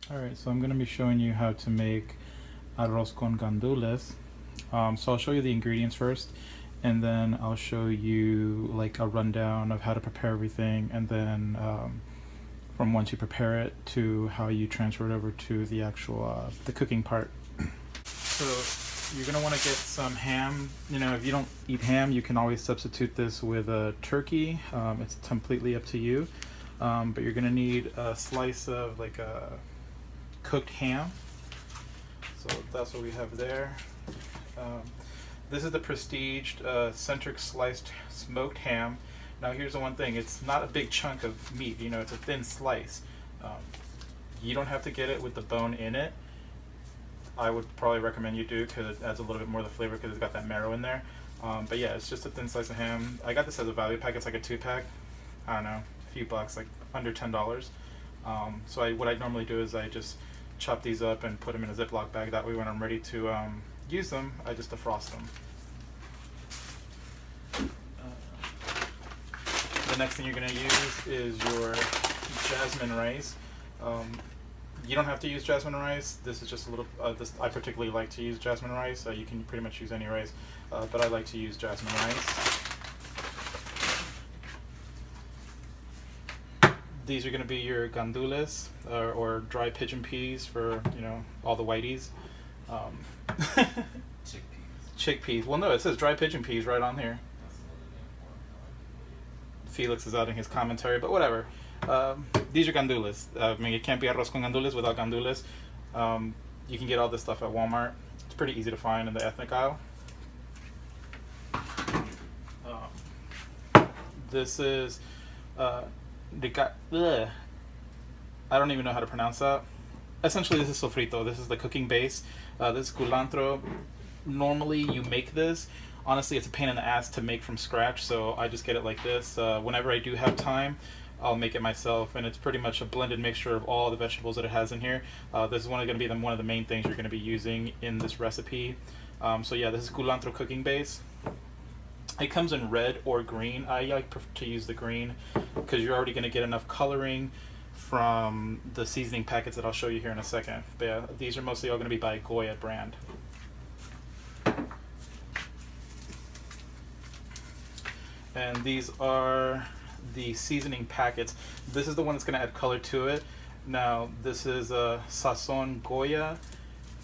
Alright, so I'm going to be showing you how to make arroz con gandules. So I'll show you the ingredients first, and then I'll show you like a rundown of how to prepare everything, and then from once you prepare it to how you transfer it over to the actual the cooking part. So you're going to want to get some ham. You know, if you don't eat ham, you can always substitute this with a turkey. It's completely up to you. But you're going to need a slice of like a cooked ham. So that's what we have there. This is the prestiged centric sliced smoked ham. Now here's the one thing, it's not a big chunk of meat, you know, it's a thin slice. You don't have to get it with the bone in it. I would probably recommend you do, because it adds a little bit more of the flavor because it's got that marrow in there. But yeah, it's just a thin slice of ham. I got this as a value pack, it's like a 2-pack. I don't know, a few bucks, like under $10. So what I normally do is I just chop these up and put them in a Ziploc bag. That way when I'm ready to use them, I just defrost them. The next thing you're going to use is your jasmine rice. You don't have to use jasmine rice. This is just a little, I particularly like to use jasmine rice. You can pretty much use any rice, but I like to use jasmine rice. These are going to be your gandules, or dry pigeon peas for, you know, all the whiteys. Chickpeas. Well, no, it says dry pigeon peas right on here. Felix is adding his commentary, but whatever. These are gandules. I mean, it can't be arroz con gandules without gandules. You can get all this stuff at Walmart. It's pretty easy to find in the ethnic aisle. This is I don't even know how to pronounce that. Essentially, this is sofrito. This is the cooking base. This is culantro. Normally, you make this. Honestly, it's a pain in the ass to make from scratch, so I just get it like this. Whenever I do have time, I'll make it myself, and it's pretty much a blended mixture of all the vegetables that it has in here. This is going to be one of the main things you're going to be using in this recipe. So yeah, this is culantro cooking base. It comes in red or green. I like to use the green because you're already going to get enough coloring from the seasoning packets that I'll show you here in a second. But yeah, these are mostly all going to be by Goya brand. And these are the seasoning packets. This is the one that's going to add color to it. Now, this is a Sazon Goya,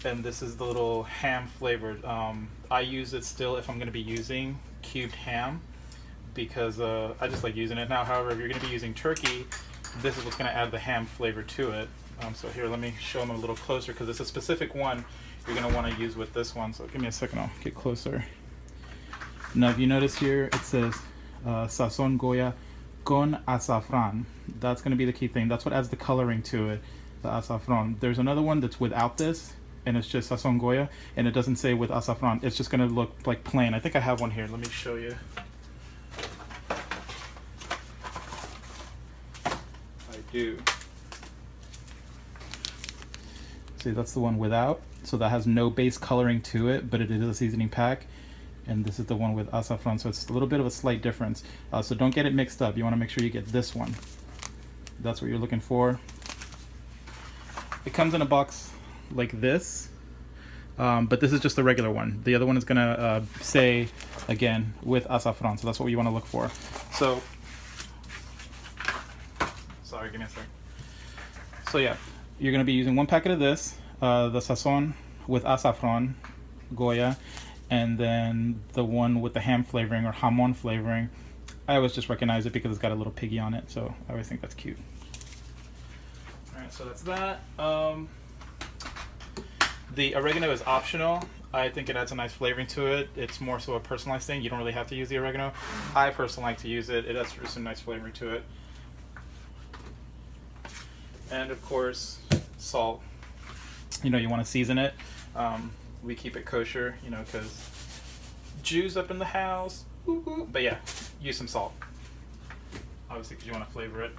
and this is the little ham flavored. I use it still if I'm going to be using cubed ham, because I just like using it. Now, however, if you're going to be using turkey, this is what's going to add the ham flavor to it. So here, let me show them a little closer, because it's a specific one you're going to want to use with this one. So give me a second, I'll get closer. Now, if you notice here, it says Sazon Goya con azafran. That's going to be the key thing. That's what adds the coloring to it, the azafran. There's another one that's without this, and it's just Sazon Goya, and it doesn't say with azafran. It's just going to look like plain. I think I have one here. Let me show you. I do. See, that's the one without. So that has no base coloring to it, but it is a seasoning pack. And this is the one with azafran, so it's a little bit of a slight difference. So don't get it mixed up. You want to make sure you get this one. That's what you're looking for. It comes in a box like this, but this is just the regular one. The other one is gonna say, again, with azafran, so that's what you want to look for. So, sorry, give me a sec. So yeah, you're gonna be using one packet of this, the Sazon with azafran, Goya, and then the one with the ham flavoring or jamon flavoring. I always just recognize it because it's got a little piggy on it, so I always think that's cute. Alright, so that's that. The oregano is optional. I think it adds a nice flavoring to it. It's more so a personalized thing. You don't really have to use the oregano. I personally like to use it. It adds just a nice flavoring to it. And of course, salt. You know, you want to season it. We keep it kosher, you know, because Jews up in the house. Ooh. But yeah, use some salt. Obviously, because you want to flavor it.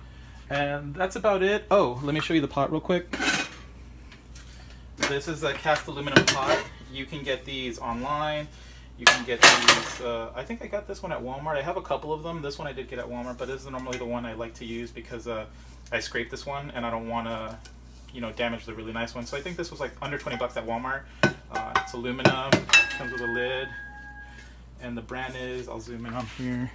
And that's about it. Oh, let me show you the pot real quick. This is a cast aluminum pot. You can get these online. You can get these, I think I got this one at Walmart. I have a couple of them. This one I did get at Walmart, but this is normally the one I like to use because I scrape this one and I don't want to you know, damage the really nice ones. So I think this was like under 20 bucks at Walmart. It's aluminum, comes with a lid, and the brand is, I'll zoom in on here.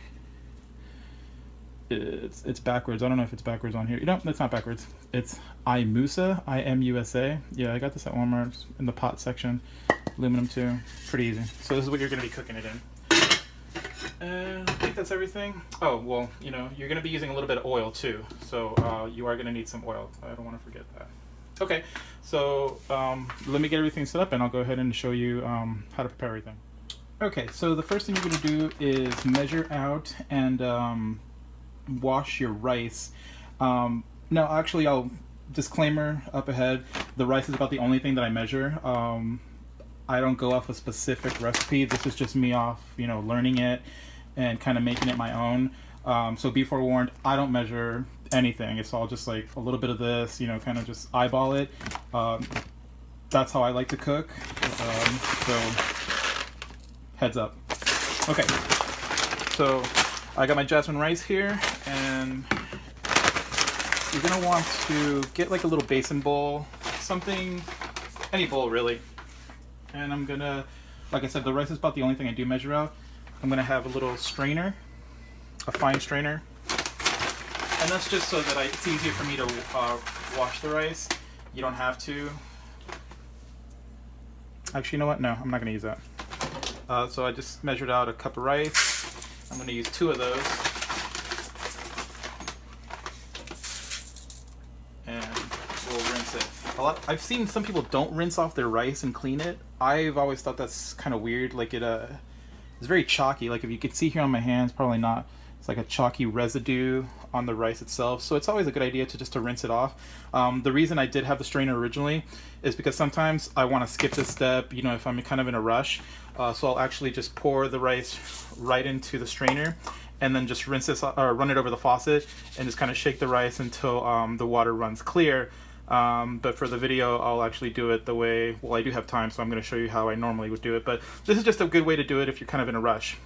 It's backwards. I don't know if it's backwards on here. You know, it's not backwards. It's IMUSA, IMUSA. Yeah, I got this at Walmart in the pot section. Aluminum too. Pretty easy. So this is what you're going to be cooking it in. And I think that's everything. Oh, well, you know, you're going to be using a little bit of oil too. So you are going to need some oil. I don't want to forget that. Okay, so let me get everything set up and I'll go ahead and show you how to prepare everything. Okay, so the first thing you're going to do is measure out and wash your rice. Now, actually, I'll disclaimer up ahead. The rice is about the only thing that I measure. I don't go off a specific recipe. This is just me off, you know, learning it and kind of making it my own. So be forewarned, I don't measure anything. It's all just like a little bit of this, you know, kind of just eyeball it. That's how I like to cook. So heads up. Okay, so I got my jasmine rice here, and you're gonna want to get like a little basin bowl, something, any bowl really. And I'm gonna, like I said, the rice is about the only thing I do measure out. I'm gonna have a little strainer, a fine strainer, and that's just so that it's easier for me to wash the rice. You don't have to. Actually, you know what? No, I'm not gonna use that. So I just measured out a cup of rice. I'm going to use 2 of those, and we'll rinse it. I've seen some people don't rinse off their rice and clean it. I've always thought that's kind of weird. Like it's very chalky. Like if you could see here on my hands, probably not. It's like a chalky residue on the rice itself. So it's always a good idea to just rinse it off. The reason I did have the strainer originally is because sometimes I want to skip this step, you know, if I'm kind of in a rush. So I'll actually just pour the rice right into the strainer and then just rinse this or run it over the faucet and just kind of shake the rice until the water runs clear. But for the video, I'll actually do it the way, well, I do have time, so I'm going to show you how I normally would do it. But this is just a good way to do it if you're kind of in a rush.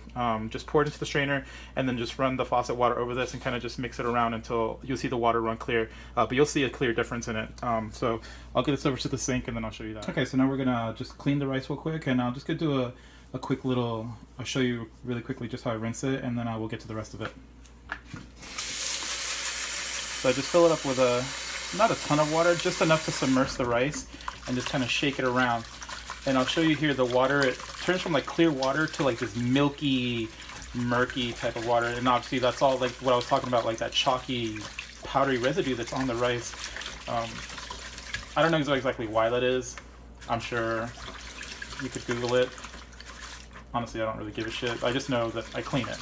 Just pour it into the strainer and then just run the faucet water over this and kind of just mix it around until you'll see the water run clear. But you'll see a clear difference in it. So I'll get this over to the sink and then I'll show you that. Okay, so now we're going to just clean the rice real quick, and I'll just go do a quick little, I'll show you really quickly just how I rinse it, and then I will get to the rest of it. So I just fill it up with not a ton of water, just enough to submerge the rice and just kind of shake it around. And I'll show you here the water, it turns from like clear water to like this milky, murky type of water. And obviously that's all like what I was talking about, like that chalky, powdery residue that's on the rice. I don't know exactly why that is. I'm sure you could Google it. Honestly, I don't really give a shit. I just know that I clean it.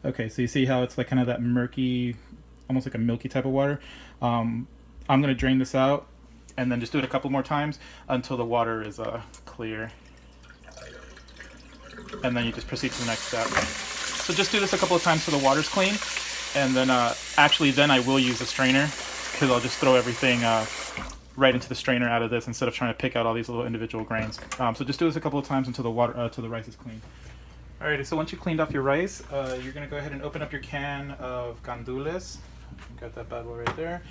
Okay, so you see how it's like kind of that murky, almost like a milky type of water. I'm going to drain this out and then just do it a couple more times until the water is clear. And then you just proceed to the next step. So just do this a couple of times so the water's clean. And then actually then I will use a strainer, because I'll just throw everything right into the strainer out of this instead of trying to pick out all these little individual grains. So just do this a couple of times until the water, until the rice is clean. Alrighty, so once you cleaned off your rice, you're gonna go ahead and open up your can of gandules. Got that bad boy right there.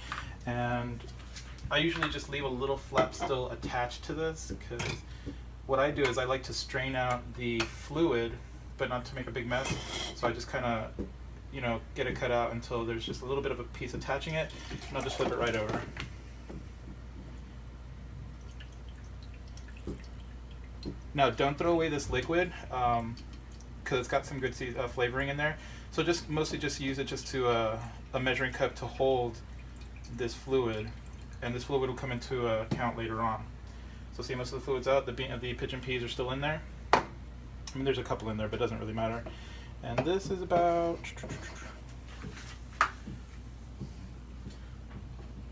And I usually just leave a little flap still attached to this, because what I do is I like to strain out the fluid, but not to make a big mess. So I just kind of, you know, get it cut out until there's just a little bit of a piece attaching it, and I'll just flip it right over. Now, don't throw away this liquid, because it's got some good flavoring in there. So just mostly just use it just to a measuring cup to hold this fluid, and this fluid will come into account later on. So see, most of the fluid's out. The pigeon peas are still in there. I mean, there's a couple in there, but it doesn't really matter. And this is about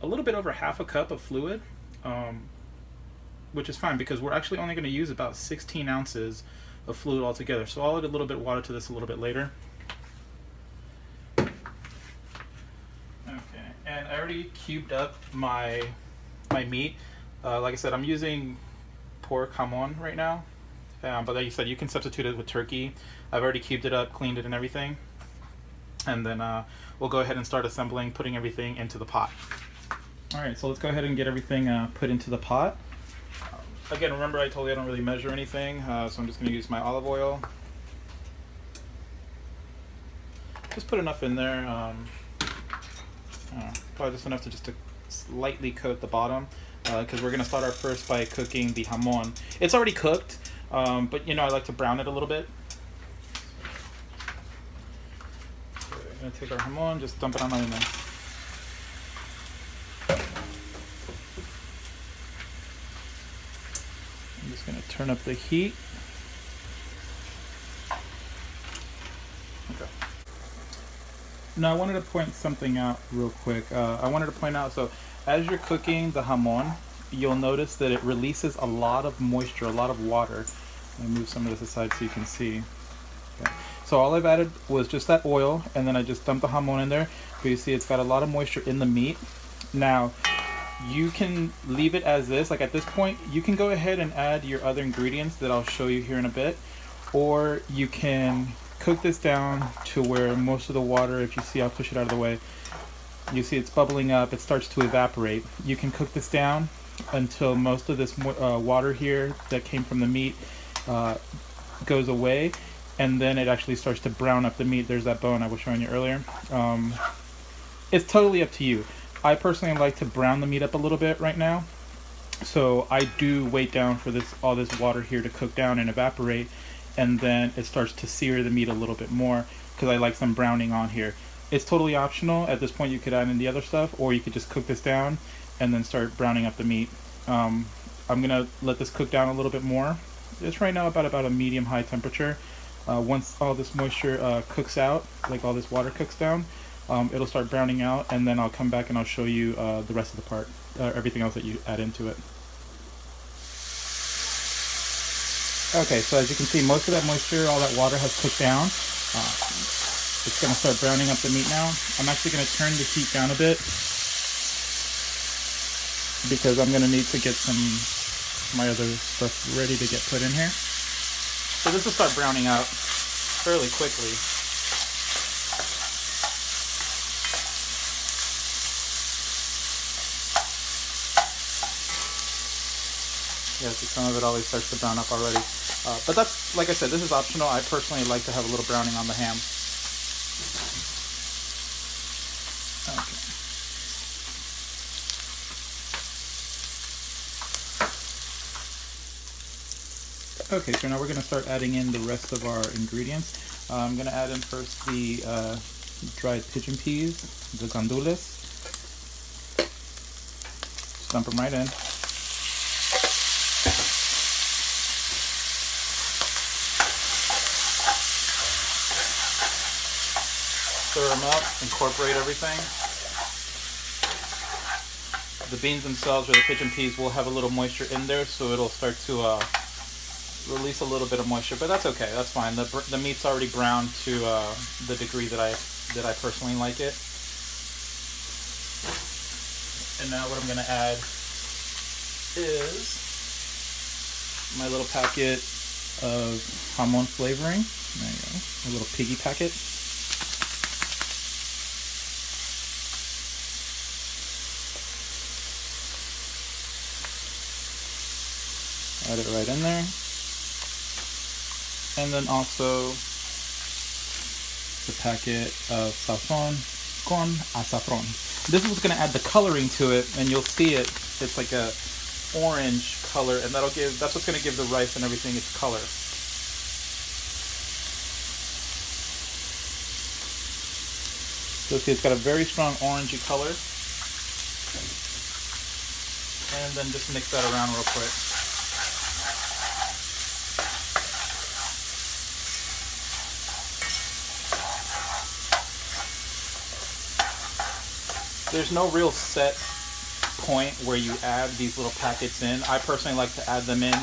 a little bit over half a cup of fluid, which is fine because we're actually only going to use about 16 ounces of fluid altogether. So I'll add a little bit of water to this a little bit later. Okay, and I already cubed up my meat. Like I said, I'm using pork jamon right now, but like you said, you can substitute it with turkey. I've already cubed it up, cleaned it and everything. and then we'll go ahead and start assembling, putting everything into the pot. All right, so let's go ahead and get everything put into the pot. Again, remember I told you I don't really measure anything, so I'm just going to use my olive oil. Just put enough in there, probably just enough to slightly coat the bottom, because we're going to start our first by cooking the jamon. It's already cooked, but you know, I like to brown it a little bit. So we're going to take our jamon, just dump it on in there. I'm just going to turn up the heat. Okay. Now I wanted to point something out real quick. I wanted to point out, so as you're cooking the jamon, you'll notice that it releases a lot of moisture, a lot of water. Let me move some of this aside so you can see. Okay. So all I've added was just that oil, and then I just dumped the jamon in there. But you see it's got a lot of moisture in the meat. Now, you can leave it as is. Like at this point, you can go ahead and add your other ingredients that I'll show you here in a bit. Or you can cook this down to where most of the water, if you see, I'll push it out of the way, you see it's bubbling up, it starts to evaporate. You can cook this down until most of this water here that came from the meat goes away, and then it actually starts to brown up the meat. There's that bone I was showing you earlier. It's totally up to you. I personally like to brown the meat up a little bit right now, so I do wait down for all this water here to cook down and evaporate, and then it starts to sear the meat a little bit more because I like some browning on here. It's totally optional. At this point you could add in the other stuff, or you could just cook this down and then start browning up the meat. I'm gonna let this cook down a little bit more. It's right now about a medium-high temperature. Once all this moisture cooks out, like all this water cooks down, it'll start browning out, and then I'll come back and I'll show you the rest of the part, everything else that you add into it. Okay, so as you can see, most of that moisture, all that water has cooked down. It's going to start browning up the meat now. I'm actually going to turn the heat down a bit because I'm going to need to get my other stuff ready to get put in here. So this will start browning out fairly quickly. Yeah, see, some of it always starts to brown up already. But that's, like I said, this is optional. I personally like to have a little browning on the ham. Okay, so now we're going to start adding in the rest of our ingredients. I'm going to add in first the dried pigeon peas, the gandules. Just dump them right in. Stir them up, incorporate everything. The beans themselves, or the pigeon peas, will have a little moisture in there, so it'll start to release a little bit of moisture, but that's okay, that's fine. The meat's already browned to the degree that I personally like it. And now what I'm going to add is my little packet of jamon flavoring. There you go, a little piggy packet. Add it right in there. And then also the packet of sazon con azafrán. This is what's going to add the coloring to it, and you'll see it. It's like a orange color, and that's what's going to give the rice and everything its color. So see, it's got a very strong orangey color. And then just mix that around real quick. There's no real set point where you add these little packets in. I personally like to add them in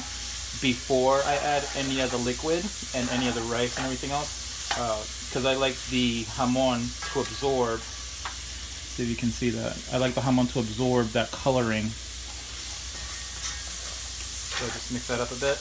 before I add any of the liquid and any of the rice and everything else, because I like the jamon to absorb. See if you can see that. I like the jamon to absorb that coloring. So just mix that up a bit.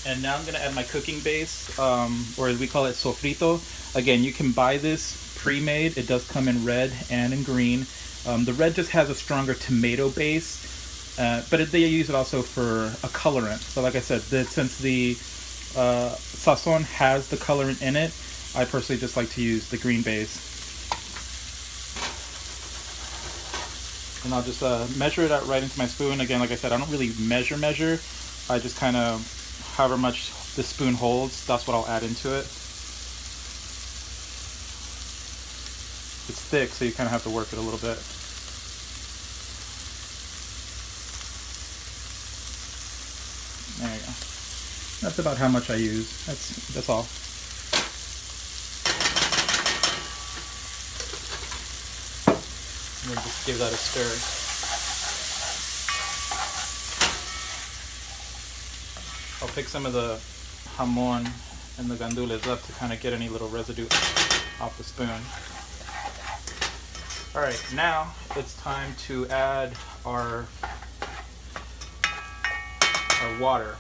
And now I'm gonna add my cooking base, or as we call it, sofrito. Again, you can buy this pre-made. It does come in red and in green. The red just has a stronger tomato base, but they use it also for a colorant. So like I said, since the sazon has the colorant in it, I personally just like to use the green base. And I'll just measure it out right into my spoon. Again, like I said, I don't really measure. I just kind of, however much the spoon holds, that's what I'll add into it. It's thick, so you kind of have to work it a little bit. There you go. That's about how much I use. That's all. And then just give that a stir. I'll pick some of the jamon and the gandules up to kind of get any little residue off the spoon. All right, now it's time to add our water.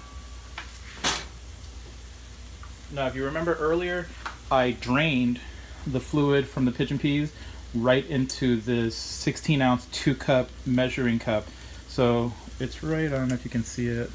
Now, if you remember earlier, I drained the fluid from the pigeon peas right into this 16-ounce 2-cup measuring cup. So it's right, I don't know if you can see it.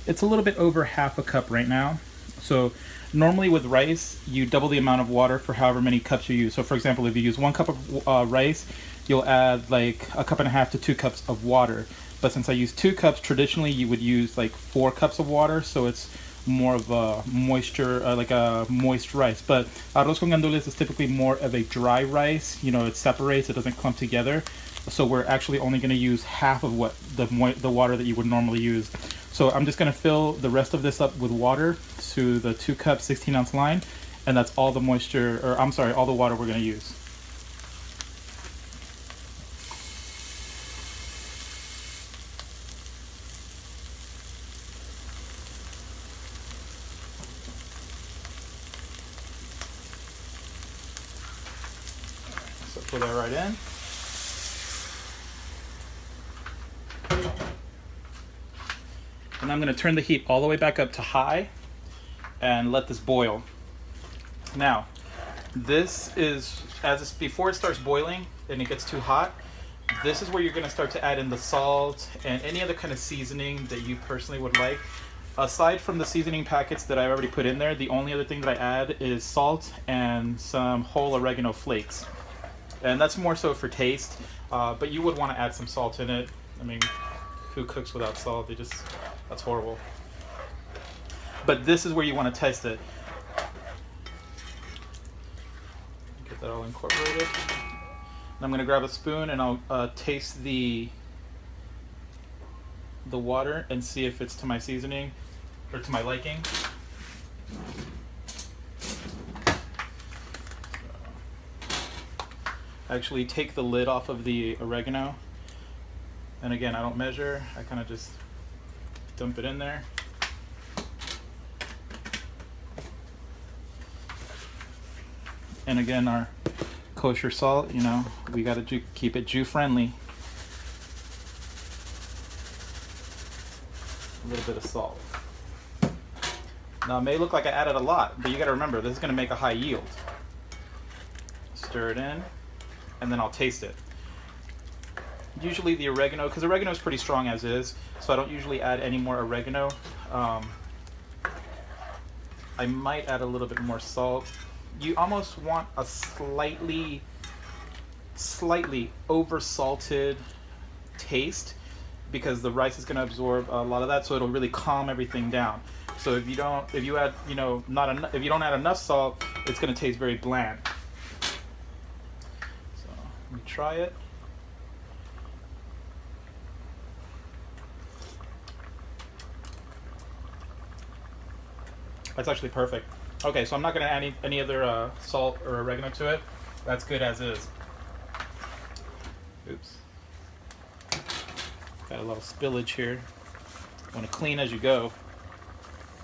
It's a little bit over half a cup right now. So normally with rice, you double the amount of water for however many cups you use. So for example, if you use 1 cup of rice, you'll add like 1.5 cups to 2 cups of water. But since I use 2 cups, traditionally you would use like 4 cups of water. So it's more of a moisture, like a moist rice. But arroz con gandules is typically more of a dry rice. You know, it separates, it doesn't clump together. So we're actually only going to use half of what the water that you would normally use. So I'm just going to fill the rest of this up with water to the 2-cup 16-ounce line, and that's all the moisture, or I'm sorry, all the water we're going to use. So put that right in. And I'm going to turn the heat all the way back up to high and let this boil. Now, this is, before it starts boiling and it gets too hot, this is where you're going to start to add in the salt and any other kind of seasoning that you personally would like. Aside from the seasoning packets that I already put in there, the only other thing that I add is salt and some whole oregano flakes. And that's more so for taste, but you would want to add some salt in it. I mean, who cooks without salt? That's horrible. But this is where you want to test it. Get that all incorporated. And I'm going to grab a spoon and I'll taste the water and see if it's to my seasoning or to my liking. Actually take the lid off of the oregano. And again, I don't measure, I kind of just dump it in there. And again, our kosher salt, you know, we got to keep it Jew friendly. A little bit of salt. Now it may look like I added a lot, but you got to remember, this is going to make a high yield. Stir it in, and then I'll taste it. Usually the oregano, because oregano is pretty strong as is, so I don't usually add any more oregano. I might add a little bit more salt. You almost want a slightly over-salted taste, because the rice is going to absorb a lot of that, so it'll really calm everything down. So if you don't add enough salt, it's going to taste very bland. So let me try it. That's actually perfect. Okay, so I'm not going to add any other salt or oregano to it. That's good as is. Oops. Got a little spillage here. Want to clean as you go.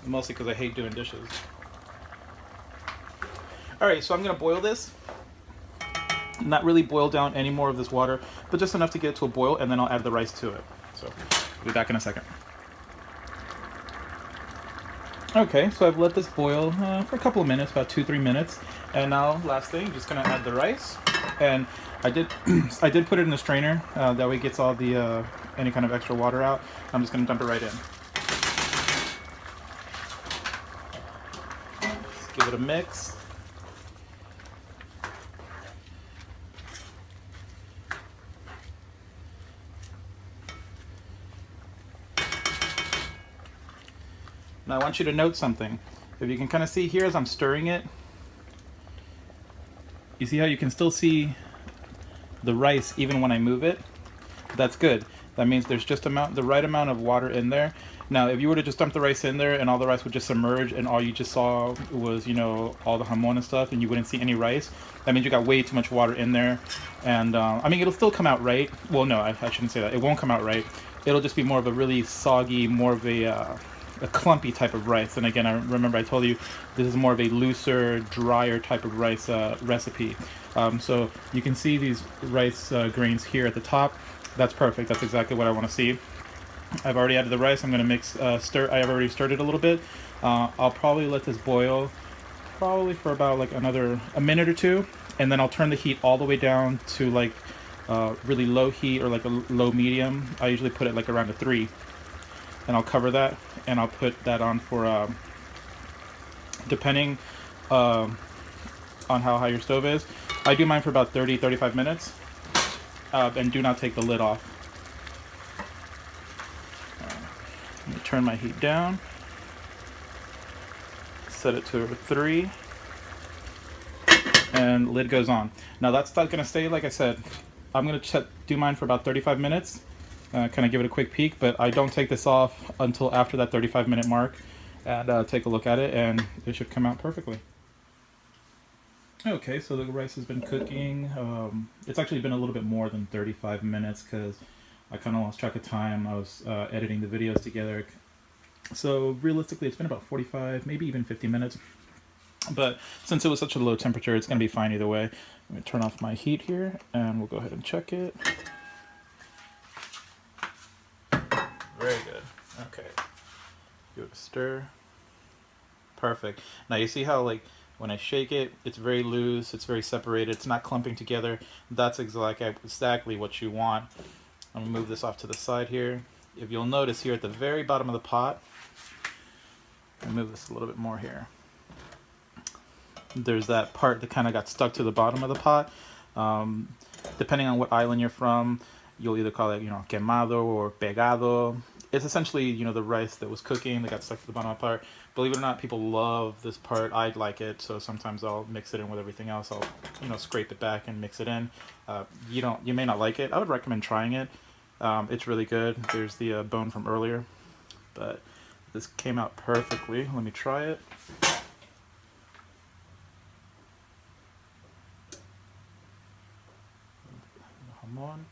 Mostly because I hate doing dishes. Alright, so I'm going to boil this. Not really boil down any more of this water, but just enough to get it to a boil, and then I'll add the rice to it. So, I'll be back in a second. Okay, so I've let this boil for a couple of minutes, about 2-3 minutes, and now last thing, just gonna add the rice, and I did I did put it in the strainer, that way it gets all the any kind of extra water out. I'm just gonna dump it right in. Just give it a mix. Now I want you to note something. If you can kind of see here as I'm stirring it, you see how you can still see the rice even when I move it? That's good. That means there's just the right amount of water in there. Now, if you were to just dump the rice in there and all the rice would just submerge and all you just saw was, you know, all the jamon and stuff and you wouldn't see any rice, that means you got way too much water in there. And, I mean, it'll still come out right. Well, no, I shouldn't say that. It won't come out right. It'll just be more of a really soggy, more of a clumpy type of rice. And again, I remember I told you this is more of a looser, drier type of rice recipe. So you can see these rice grains here at the top. That's perfect. That's exactly what I want to see. I've already added the rice. I'm going to mix, stir. I have already stirred it a little bit. I'll probably let this boil probably for about like a minute or two, and then I'll turn the heat all the way down to like really low heat or like a low medium. I usually put it like around a 3, and I'll cover that, and I'll put that on for depending on how high your stove is. I do mine for about 30-35 minutes, and do not take the lid off. Let me turn my heat down, set it to 3, and lid goes on. Now that's not gonna stay, like I said, I'm gonna do mine for about 35 minutes, kind of give it a quick peek, but I don't take this off until after that 35-minute mark, and take a look at it, and it should come out perfectly. Okay, so the rice has been cooking. It's actually been a little bit more than 35 minutes because I kind of lost track of time. I was editing the videos together. So realistically, it's been about 45, maybe even 50 minutes. But since it was such a low temperature, it's going to be fine either way. Let me turn off my heat here, and we'll go ahead and check it. Very good. Okay. Give it a stir. Perfect. Now you see how, like, when I shake it, it's very loose, it's very separated, it's not clumping together. That's exactly what you want. I'm going to move this off to the side here. If you'll notice here at the very bottom of the pot, I'll move this a little bit more here. There's that part that kind of got stuck to the bottom of the pot. Depending on what island you're from, you'll either call it, you know, quemado or pegado. It's essentially, you know, the rice that was cooking that got stuck to the bottom of the part. Believe it or not, people love this part. I like it, so sometimes I'll mix it in with everything else. I'll, you know, scrape it back and mix it in. You may not like it. I would recommend trying it. It's really good. There's the bone from earlier, but this came out perfectly. Let me try it. Jamon.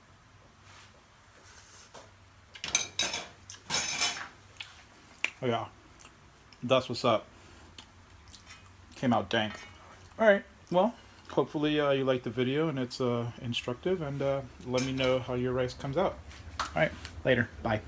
Oh yeah, that's what's up. Came out dank. Alright, well, hopefully you liked the video and it's instructive, and let me know how your rice comes out. Alright, later. Bye.